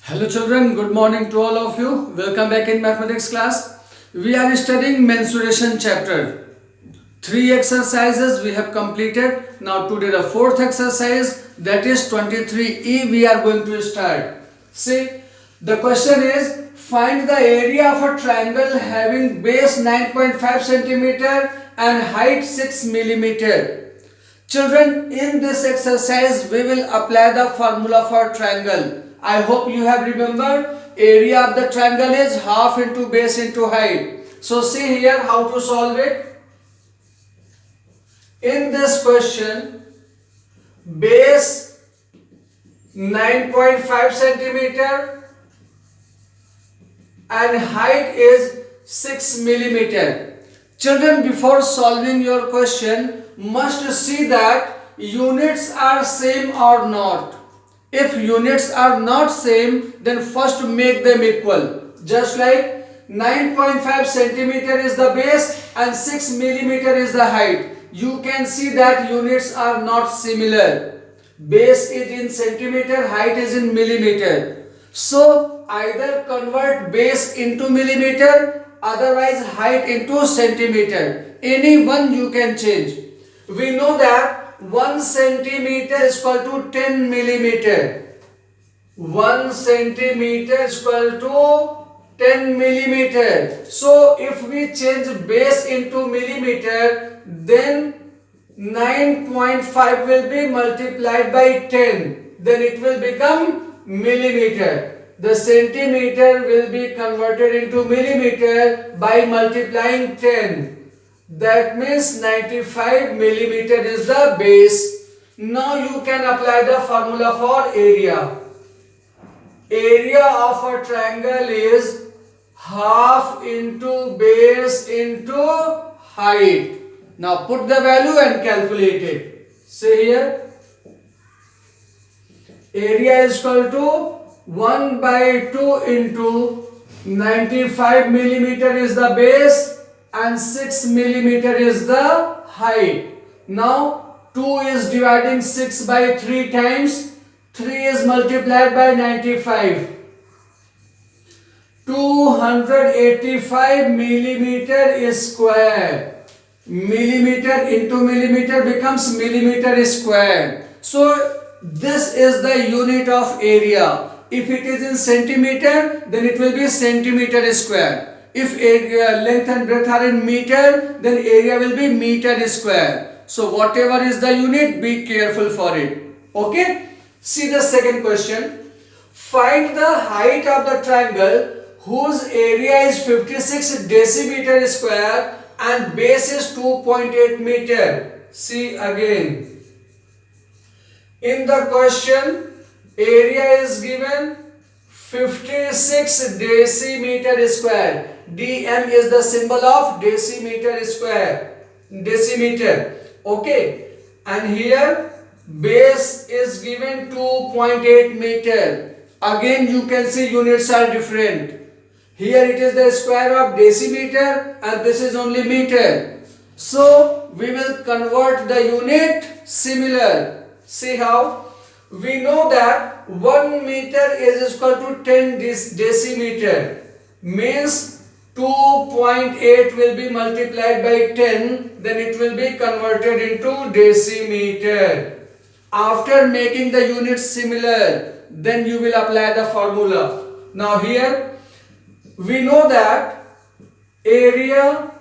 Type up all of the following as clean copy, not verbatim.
Hello children, good morning to all of you. Welcome back in mathematics class. We are studying mensuration chapter. 3 exercises we have completed. Now today the fourth exercise, that is 23E, we are going to start. See, the question is, find the area of a triangle having base 9.5 centimeter and height 6 millimeter. Children, in this exercise we will apply the formula for triangle. I hope you have remembered, area of the triangle is half into base into height. So see here how to solve it. In this question, base 9.5 centimeter and height is 6 millimeter. Children, before solving your question, must see that units are same or not. If units are not same, then first make them equal. Just like 9.5 centimeter is the base and 6 millimeter is the height. You can see that units are not similar. Base is in centimeter, height is in millimeter. So either convert base into millimeter, otherwise height into centimeter. Any one you can change. We know that 1 centimeter is equal to 10 millimeter. 1 centimeter is equal to 10 millimeter. So if we change base into millimeter, then 9.5 will be multiplied by 10. Then it will become millimeter. The centimeter will be converted into millimeter by multiplying 10. That means 95 millimeter is the base. Now you can apply the formula for area. Area of a triangle is half into base into height. Now put the value and calculate it. See here. Area is equal to 1 by 2 into 95 millimeter is the base and 6 millimeter is the height. Now 2 is dividing 6 by 3 times. 3 is multiplied by 95. 285 millimeter is square. Millimeter into millimeter becomes millimeter square. So this is the unit of area. If it is in centimeter, then it will be centimeter square. If area, length and breadth are in meter, then area will be meter square. So whatever is the unit, be careful for it. Okay? See the second question. Find the height of the triangle whose area is 56 decimeter square and base is 2.8 meter. See again. In the question, area is given 56 decimeter square. dm is the symbol of decimeter square. Decimeter. Okay. And here base is given 2.8 meter. Again you can see units are different. Here it is the square of decimeter and this is only meter. So we will convert the unit similar. See how? We know that 1 meter is equal to 10 decimeter. Means 2.8 will be multiplied by 10, then it will be converted into decimeter. After making the units similar, then you will apply the formula. Now here, we know that area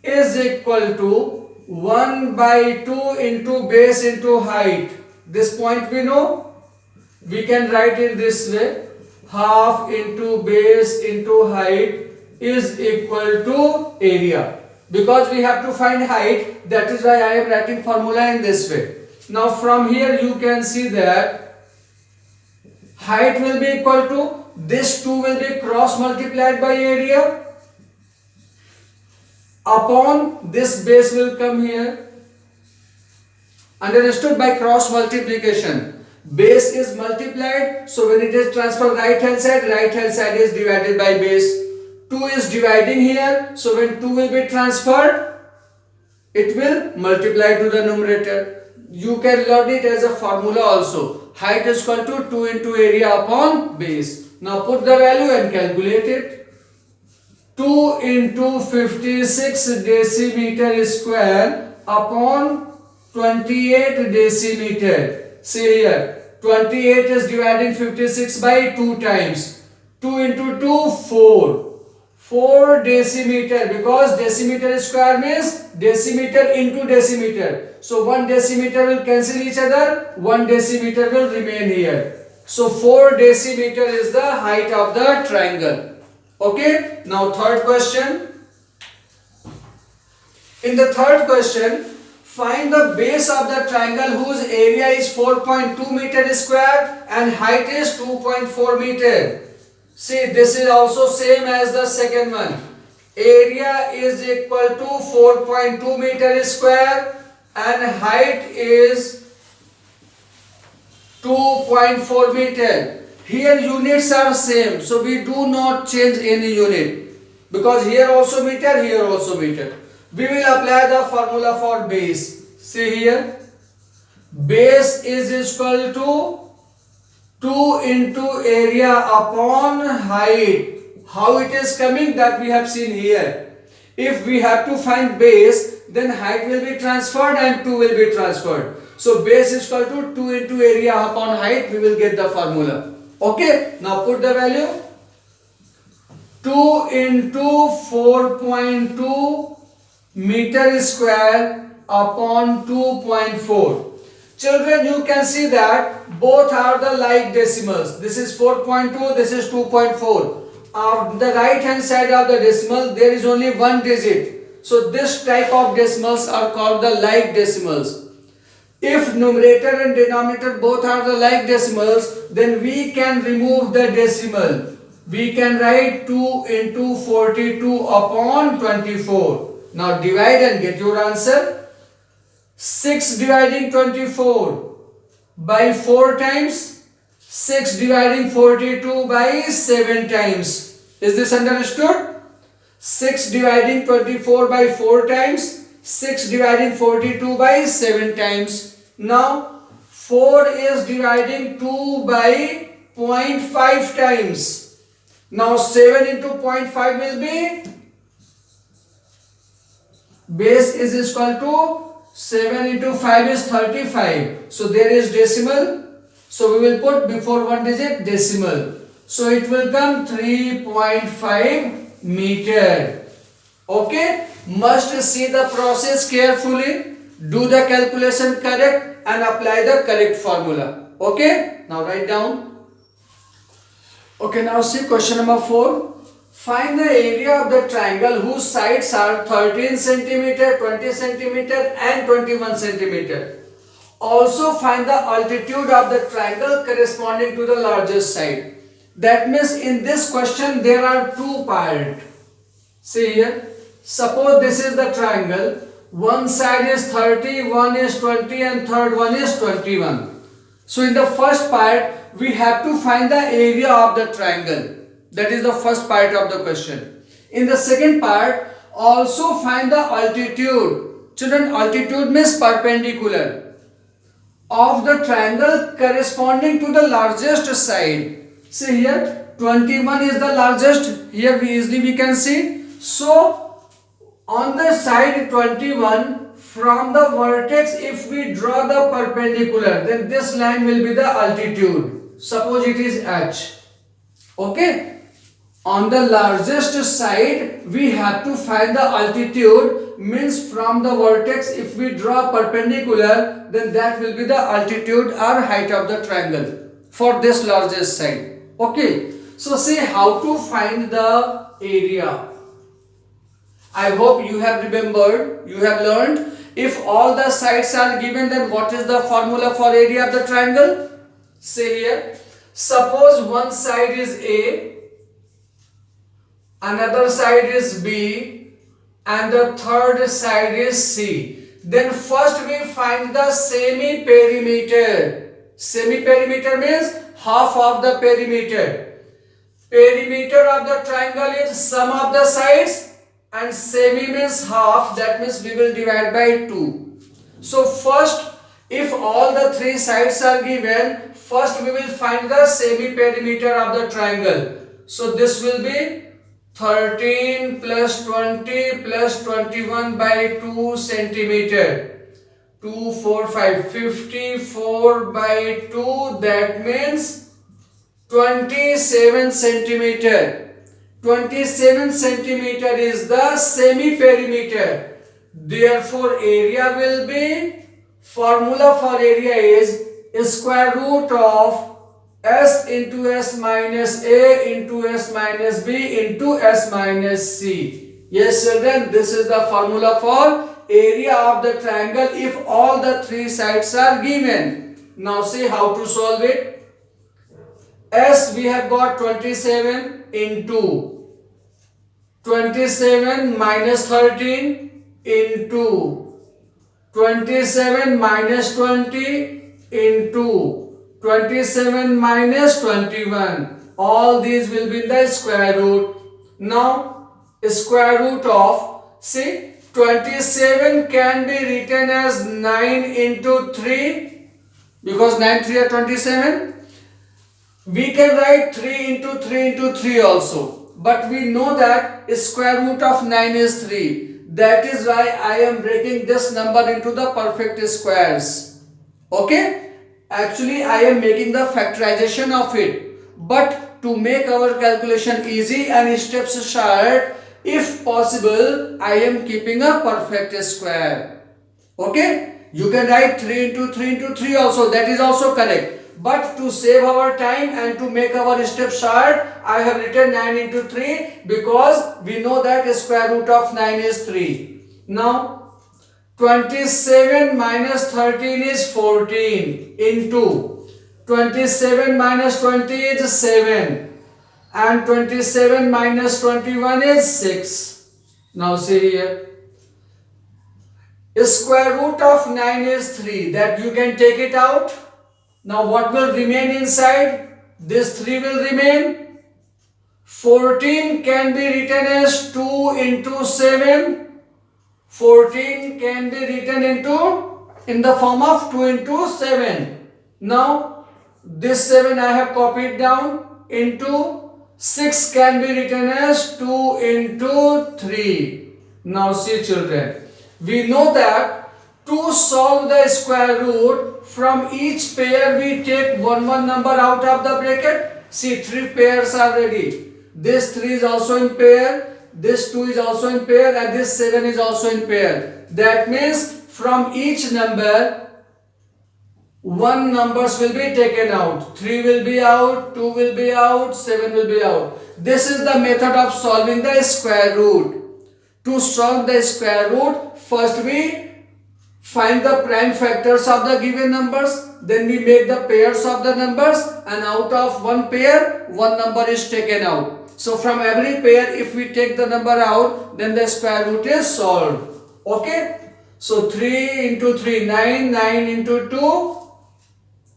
is equal to 1 by 2 into base into height. This point we know. We can write it this way. Half into base into height is equal to area. Because we have to find height, that is why I am writing formula in this way. Now from here you can see that height will be equal to, this 2 will be cross multiplied by area. Upon this base will come here. Understood? By cross multiplication. Base is multiplied, so when it is transferred right hand side is divided by base. 2 is dividing here, so when 2 will be transferred, it will multiply to the numerator. You can learn it as a formula also. Height is equal to 2 into area upon base. Now put the value and calculate it. 2 into 56 decimeter square upon 28 decimeter. See here, 28 is dividing 56 by 2 times. 2 into 2, 4. 4 decimeter, because decimeter square means decimeter into decimeter. So 1 decimeter will cancel each other, 1 decimeter will remain here. So 4 decimeter is the height of the triangle. Okay, now third question. In the third question, find the base of the triangle whose area is 4.2 meter square and height is 2.4 meter. See, this is also same as the second one. Area is equal to 4.2 meter square and height is 2.4 meter. Here units are same, so we do not change any unit, because here also meter, here also meter. We will apply the formula for base. See here, base is equal to 2 into area upon height. How it is coming, that we have seen here. If we have to find base, then height will be transferred and 2 will be transferred. So base is equal to 2 into area upon height. We will get the formula. Okay, now put the value. 2 into 4.2 meter square upon 2.4. Children, you can see that both are the like decimals. This is 4.2, this is 2.4. On the right hand side of the decimal, there is only one digit. So this type of decimals are called the like decimals. If numerator and denominator both are the like decimals, then we can remove the decimal. We can write 2 into 42 upon 24. Now divide and get your answer. 6 dividing 24 by 4 times. 6 dividing 42 by 7 times. Is this understood? 6 dividing 24 by 4 times. 6 dividing 42 by 7 times. Now 4 is dividing 2 by 0.5 times. Now 7 into 0.5 will be, base is equal to 7 into 5 is 35. So there is decimal. So we will put before one digit decimal. So it will come 3.5 meter. Okay. Must see the process carefully. Do the calculation correct and apply the correct formula. Okay. Now write down. Okay. Now see question number 4. Find the area of the triangle whose sides are 13 centimeter, 20 centimeter and 21 centimeter. Also find the altitude of the triangle corresponding to the largest side. That means in this question there are two parts. See here. Suppose this is the triangle. One side is 30, one is 20 and third one is 21. So in the first part we have to find the area of the triangle. That is the first part of the question. In the second part, also find the altitude. Children, altitude means perpendicular of the triangle corresponding to the largest side. See here, 21 is the largest. Here we can see. So on the side 21, from the vertex, if we draw the perpendicular, then this line will be the altitude. Suppose it is H. Okay. On the largest side, we have to find the altitude, means from the vertex, if we draw perpendicular, then that will be the altitude or height of the triangle for this largest side. Okay. So see how to find the area. I hope you have remembered, you have learned. If all the sides are given, then what is the formula for area of the triangle? See here. Suppose one side is A, another side is B and the third side is C. Then first we find the semi-perimeter. Semi-perimeter means half of the perimeter. Perimeter of the triangle is sum of the sides and semi means half. That means we will divide by 2. So first, if all the three sides are given, first we will find the semi-perimeter of the triangle. So this will be 13 plus 20 plus 21 by 2 centimeter. 2, 4, 5, 54 by 2, that means 27 centimeter. 27 centimeter is the semi-perimeter. Therefore, area will be, formula for area is square root of s into s minus a into s minus b into s minus c. Yes children, this is the formula for area of the triangle if all the three sides are given. Now see how to solve it. S we have got 27 into 27 minus 13 into 27 minus 20 into 27 minus 21. All these will be in the square root. Now square root of, see, 27 can be written as 9 into 3 because 9 3 are 27. We can write 3 into 3 into 3 also, but we know that square root of 9 is 3. That is why I am breaking this number into the perfect squares. Okay, actually I am making the factorization of it, but to make our calculation easy and steps short, if possible, I am keeping a perfect square. Okay, you can write 3 into 3 into 3 also, that is also correct. But to save our time and to make our step short, I have written 9 into 3 because we know that square root of 9 is 3. Now 27 minus 13 is 14 into 27 minus 20 is 7 and 27 minus 21 is 6. Now see here, square root of 9 is 3, that you can take it out. Now what will remain inside? This 3 will remain. 14 can be written as 2 into 7. 14 can be written in the form of 2 into 7. Now this 7 I have copied down into 6 can be written as 2 into 3. Now see children, we know that to solve the square root, from each pair we take one number out of the bracket. See, 3 pairs are ready. This 3 is also in pair, this 2 is also in pair, and this 7 is also in pair. That means from each number, 1 numbers will be taken out. 3 will be out, 2 will be out, 7 will be out. This is the method of solving the square root. To solve the square root, first we find the prime factors of the given numbers, then we make the pairs of the numbers, and out of one pair, one number is taken out. So from every pair, if we take the number out, then the square root is solved. Okay? So 3 into 3, 9, 9 into 2,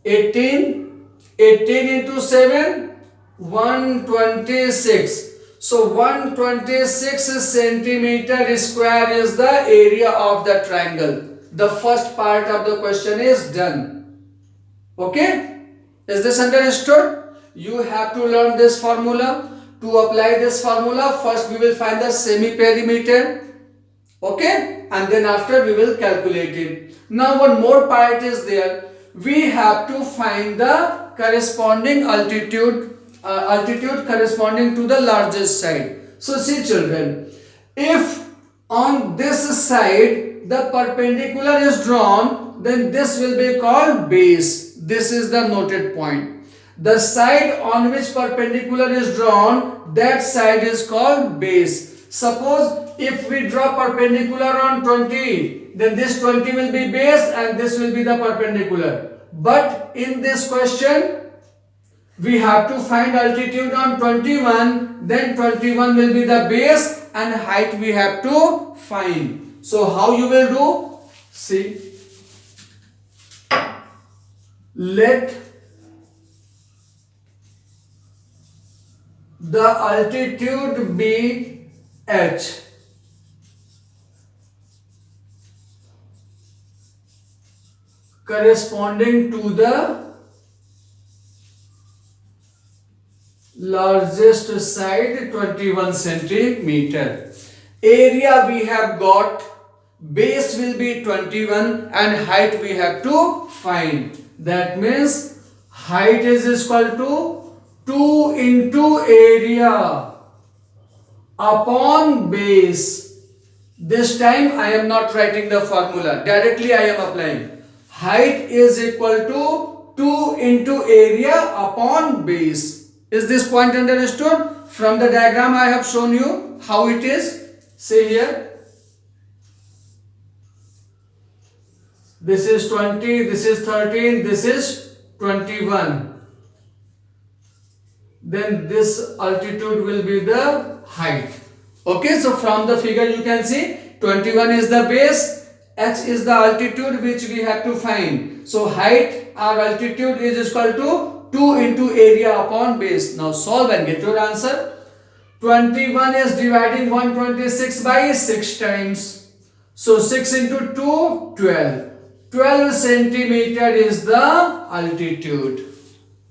18, 18 into 7, 126. So 126 centimeter square is the area of the triangle. The first part of the question is done. Okay? Is this understood? You have to learn this formula. To apply this formula, first we will find the semi-perimeter. Okay? And then after we will calculate it. Now one more part is there. We have to find the corresponding altitude corresponding to the largest side. So see children, if on this side the perpendicular is drawn, then this will be called base. This is the noted point. The side on which perpendicular is drawn, that side is called base. Suppose if we draw perpendicular on 20, then this 20 will be base and this will be the perpendicular. But in this question, we have to find altitude on 21, then 21 will be the base and height we have to find. So how you will do? See, let the altitude be h. Corresponding to the largest side 21 centimeter. Area we have got, base will be 21 and height we have to find. That means height is equal to 2 into area upon base. This time I am not writing the formula, directly I am applying. Height is equal to 2 into area upon base. Is this point understood? From the diagram I have shown you how it is. See here. This is 20, this is 13, this is 21. Then this altitude will be the height. Okay, so from the figure you can see 21 is the base, h is the altitude which we have to find. So height or altitude is equal to 2 into area upon base. Now solve and get your answer. 21 is dividing 126 by 6 times. So 6 into 2, 12. 12 centimeter is the altitude.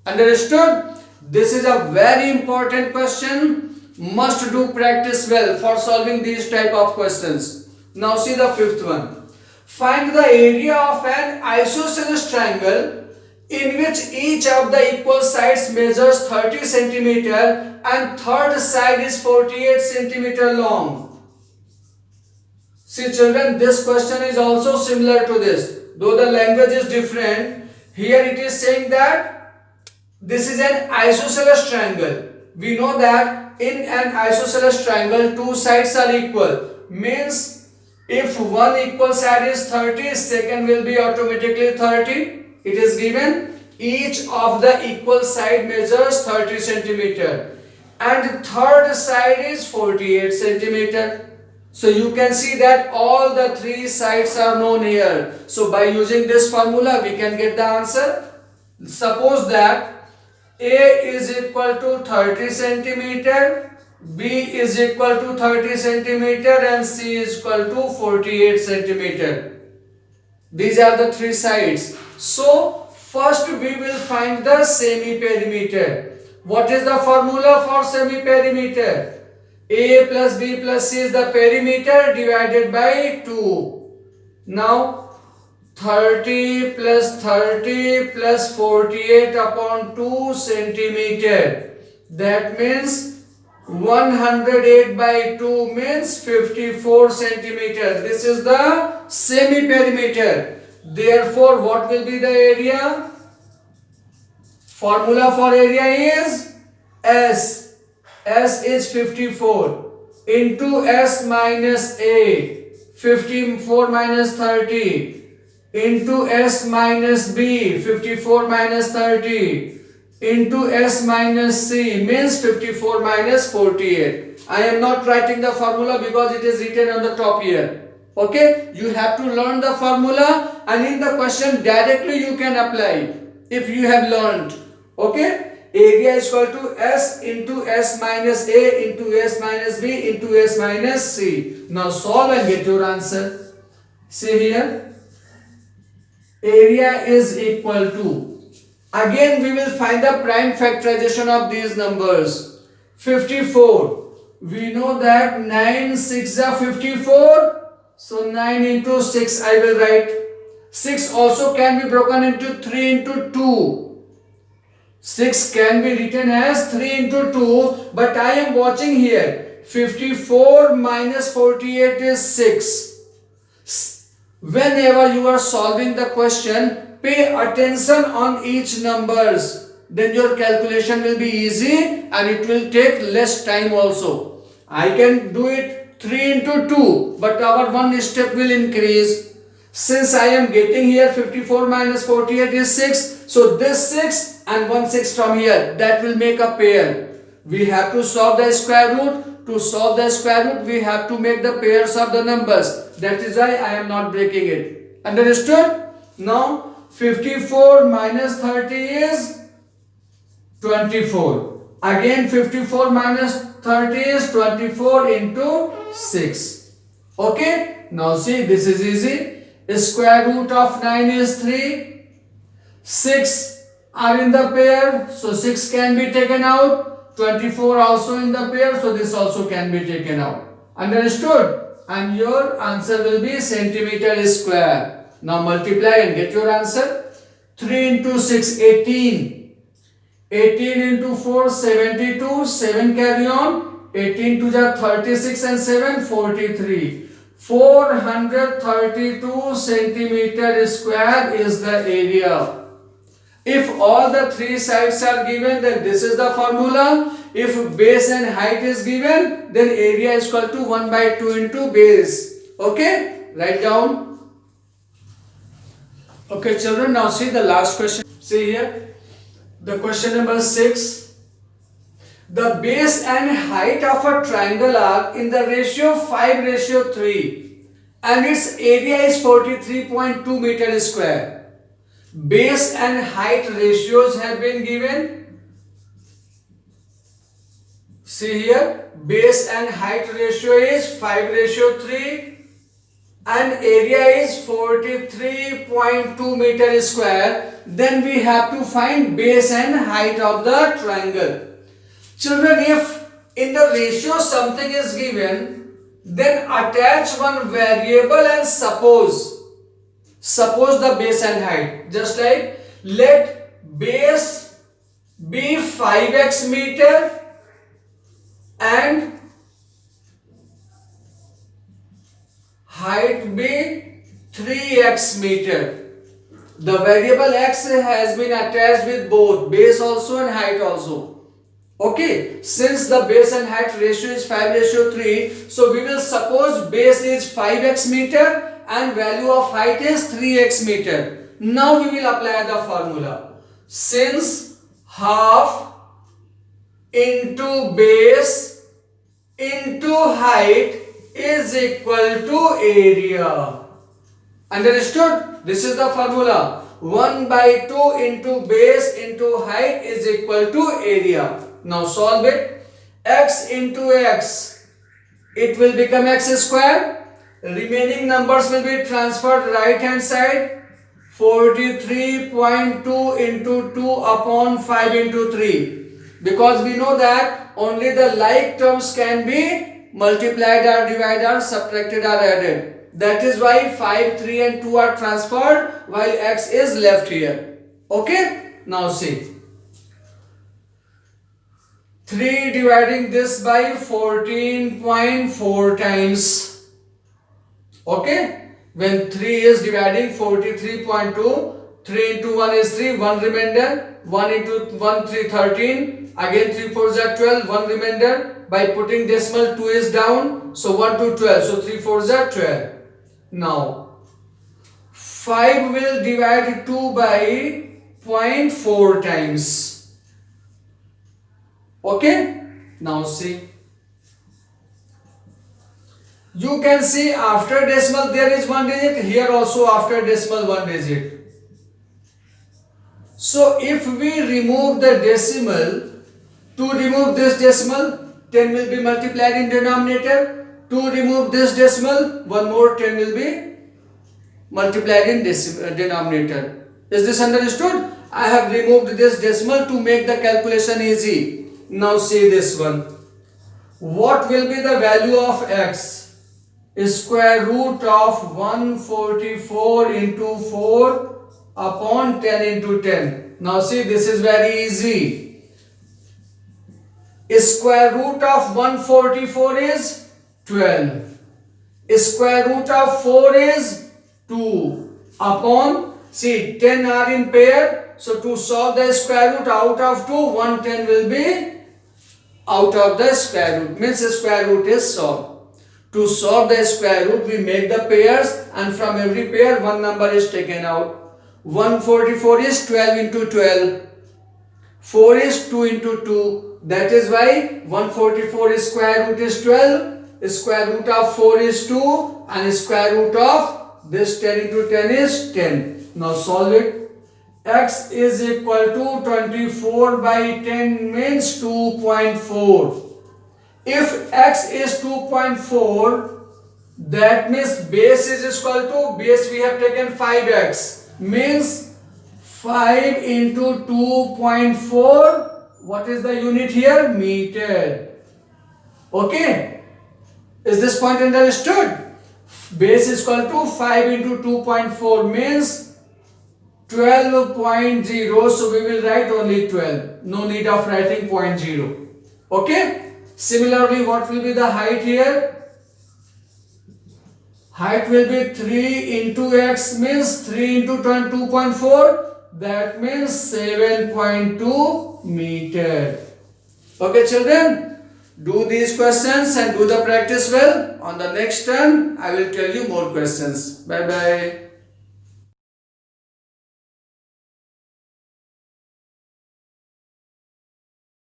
Understood? This is a very important question. Must do practice well for solving these type of questions. Now see the fifth one. Find the area of an isosceles triangle in which each of the equal sides measures 30 centimeter and third side is 48 centimeter long. See children, this question is also similar to this. Though the language is different, here it is saying that this is an isosceles triangle. We know that in an isosceles triangle, two sides are equal. Means if one equal side is 30, second will be automatically 30. It is given each of the equal side measures 30 centimeter and third side is 48 centimeter. So you can see that all the three sides are known here. So by using this formula we can get the answer. Suppose that A is equal to 30 centimeter, B is equal to 30 centimeter and C is equal to 48 centimeter. These are the three sides. So first we will find the semi-perimeter. What is the formula for semi-perimeter? A plus B plus C is the perimeter divided by 2. Now 30 plus 48 upon 2 centimeter. That means 108 by 2 means 54 centimeter. This is the semi-perimeter. Therefore, what will be the area? Formula for area is S. S is 54 into S minus A. 54 minus 30 into S minus B. 54 minus 30 into S minus C means 54 minus 48. I am not writing the formula because it is written on the top here. Okay, you have to learn the formula and in the question directly you can apply if you have learned. Okay, area is equal to S into S minus A into S minus B into S minus C. Now solve and get your answer. See here, area is equal to, again we will find the prime factorization of these numbers. 54, we know that 9 6 are 54. So 9 into 6 I will write. 6 also can be broken into 3 into 2. 6 can be written as 3 into 2, but I am watching here. 54 minus 48 is 6. Whenever you are solving the question, pay attention on each numbers. Then your calculation will be easy and it will take less time also. I can do it 3 into 2, but our one step will increase. Since I am getting here 54 minus 48 is 6, so this 6 and 1 6 from here, that will make a pair. We have to solve the square root. To solve the square root, we have to make the pairs of the numbers. That is why I am not breaking it. Understood? Now 54 minus 30 is 24. Again 54 minus 30 is 24 into 6. Okay? Now see, this is easy. Square root of 9 is 3. 6 are in the pair, so 6 can be taken out. 24 also in the pair, so this also can be taken out. Understood? And your answer will be centimeter square. Now multiply and get your answer. 3 into 6, 18. 18 into 4, 72. 7 carry on. 18 to the 36 and 7, 43. 432 centimeter square is the area. If all the three sides are given, then this is the formula. If base and height is given, then area is equal to 1 by 2 into base. Okay? Write down. Okay, children, now see the last question. See here. The question number 6. The base and height of a triangle are in the ratio 5:3 and its area is 43.2 meter square. Base and height ratios have been given. See here, base and height ratio is 5:3 and area is 43.2 meter square. Then we have to find base and height of the triangle. Children, if in the ratio something is given, then attach one variable and suppose the base and height. Just like let base be 5x meter and height be 3x meter. The variable x has been attached with both base also and height also. Okay, since the base and height ratio is 5:3, so we will suppose base is 5x meter and value of height is 3x meter. Now we will apply the formula. Since half into base into height is equal to area. Understood? This is the formula. 1 by 2 into base into height is equal to area. Now solve it. X into x, it will become x square. Remaining numbers will be transferred right hand side. 43.2 into 2 upon 5 into 3. Because we know that only the like terms can be multiplied or divided or subtracted or added. That is why 5, 3 and 2 are transferred while x is left here. Okay? Now see. 3 dividing this by 14.4 times. Okay? When 3 is dividing 43.2, 3 into 1 is 3, 1 remainder, 1 into 1, 3, 13, again 3 4s are 12, 1 remainder, by putting decimal 2 is down, so 1 to 12, so 3 4s are 12. Now, 5 will divide 2 by 0.4 times. Okay? Now see. You can see after decimal there is 1 digit, here also after decimal 1 digit. So if we remove the decimal, to remove this decimal, 10 will be multiplied in denominator. To remove this decimal, one more 10 will be multiplied in denominator. Is this understood? I have removed this decimal to make the calculation easy. Now see this one. What will be the value of x? Square root of 144 into 4 upon 10 into 10. Now see, this is very easy. Square root of 144 is 12. Square root of 4 is 2 upon, see 10 are in pair, so to solve the square root out of 2, 110 will be out of the square root, means the square root is solved. To solve the square root, we make the pairs and from every pair one number is taken out. 144 is 12 into 12. 4 is 2 into 2. That is why 144 is square root is 12. Square root of 4 is 2 and square root of this 10 into 10 is 10. Now solve it. X is equal to 24 by 10 means 2.4. If x is 2.4, that means base is equal to, base we have taken 5x, means 5 into 2.4, what is the unit here? Meter. Okay. Is this point understood? Base is equal to 5 into 2.4 means 12.0. So we will write only 12. No need of writing 0.0. Okay. Similarly, what will be the height here? Height will be 3 into x means 3 into 2.4. That means 7.2 meter. Okay, children. Do these questions and do the practice well. On the next turn, I will tell you more questions. Bye bye.